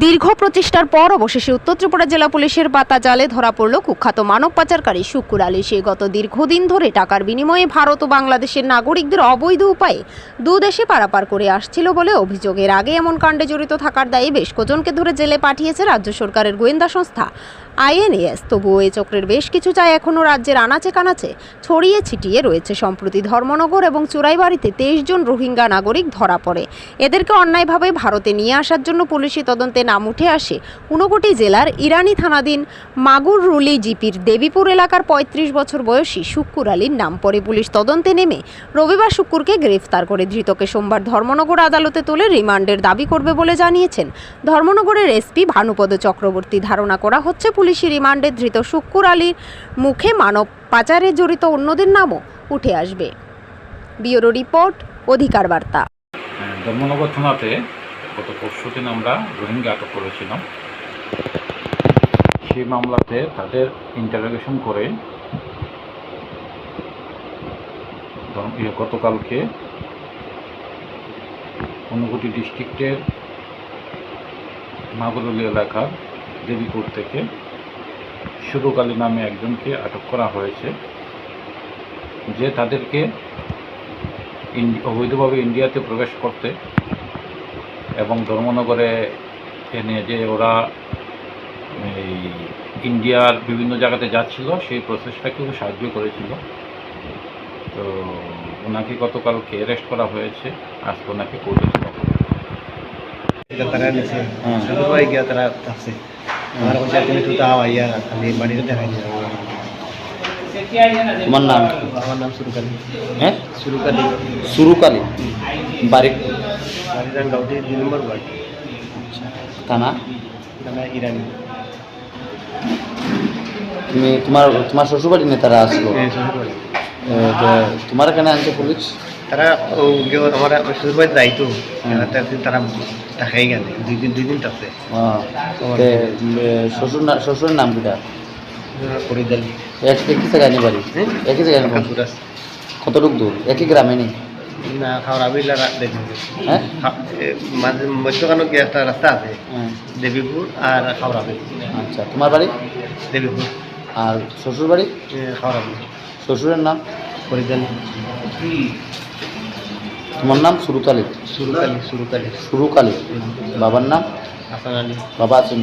দীর্ঘ প্রচেষ্টার পর অবশেষে উত্তর ত্রিপুরা জেলা পুলিশের পাতা জালে ধরা পড়ল কুখ্যাত মানব পাচারকারী শুক্কুর আলী। সে গত দীর্ঘদিন ধরে টাকার বিনিময়ে ভারত ও বাংলাদেশের নাগরিকদের অবৈধ উপায়ে দুদেশে পারাপার করে আসছিল বলে অভিযোগ। এর আগে এমন কাণ্ডে জড়িত থাকার দায়ে বেশ কজনকে ধরে জেলে পাঠিয়েছে রাজ্য সরকারের গোয়েন্দা সংস্থা INAS। তবুও এই চক্রের বেশ কিছু চায় এখনও রাজ্যের আনাচে কানাচে ছড়িয়ে ছিটিয়ে রয়েছে। সম্প্রতি ধর্মনগর এবং চুরাইবাড়িতে 23 জন রোহিঙ্গা নাগরিক ধরা পড়ে। এদেরকে অন্যায়ভাবে ভারতে নিয়ে আসার জন্য পুলিশি তদন্তে নাম উঠে আসে ঊনকোটি জেলার ইরানি থানাধীন মাগুররুলি জিপির দেবীপুর এলাকার 35 বছর বয়সী শুক্কুর আলীর নাম। পরে পুলিশ তদন্তে নেমে রবিবার শুক্কুরকে গ্রেফতার করে ধৃতকে সোমবার ধর্মনগর আদালতে তুলে রিমান্ডের দাবি করবে বলে জানিয়েছেন ধর্মনগরের SP ভানুপদ চক্রবর্তী। ধারণা করা হচ্ছে পুলিশি রিমান্ডে ধৃত শুক্কুর আলীর মুখে মানব পাচারে জড়িত অন্যদের নামও উঠে আসবে। ব্যুরো রিপোর্ট, অধিকার বার্তা। ধর্মনগর থানাতে গত পরশুদিন আমরা রোহিঙ্গা আটক করেছিলাম। সেই মামলাতে তাদের ইন্টারোগেশন করে গতকালকে ঊনকোটি ডিস্ট্রিক্টের মাগুররুলি এলাকার দেবীপুর থেকে শুরুক আলী নামে একজনকে আটক করা হয়েছে, যে তাদেরকে অবৈধভাবে ইন্ডিয়াতে প্রবেশ করতে এবং ধর্মনগরে এনে যে ওরা এই ইন্ডিয়ার বিভিন্ন জায়গাতে যাচ্ছিল সেই প্রসেসটাকেও সাহায্য করেছিল। তো ওনাকে গতকালকে অ্যারেস্ট করা হয়েছে, আজকে ওনাকে কোর্টে তোলা হবে। তারা নিচে শুধু ভাই গিয়া তারা থাকছে আমার কাছে তুমি তো তাও আইয়া খালি বাড়িতে দেখাই দিও। তোমার নাম? আমার নাম সুরুকালী। হ্যাঁ, সুরুকালী। সুরুকালী। বাড়ি? বাড়ির গাউটি 2 নম্বর ওয়ার্ড। থানা? থানা ইরানি। তুমি তোমার শ্বশুরবাড়ি নিয়ে তারা আসলো? শ্বশুরবাড়ি। তোমার এখানে আনছে পুলিশ? তারা আমার শ্বশুরবাড়ি যাইতো, তারা দেখাই গেলে 2 দিন থাকছে। শ্বশুরের নাম কিটা? ফরিদালি। একই জায়গায় নি বাড়ি? একই জায়গায়? কতটুক দূর? একই গ্রামে নেই না? খাওয়া বিল্লা দেখুন। হ্যাঁ, মধ্যখানে কি একটা রাস্তা আছে, দেবীপুর আর খাওয়াবি। আচ্ছা, তোমার বাড়ি? দেবীপুর। আর শ্বশুর বাড়ি? খাওয়াবি। শ্বশুরের নাম? ফরিদালি। তোমার নাম? সুরুকালী। সুরুকালী। সুরুকালী। সুরুকালী। বাবার নাম? হাসান আলী। বাবা আছেন?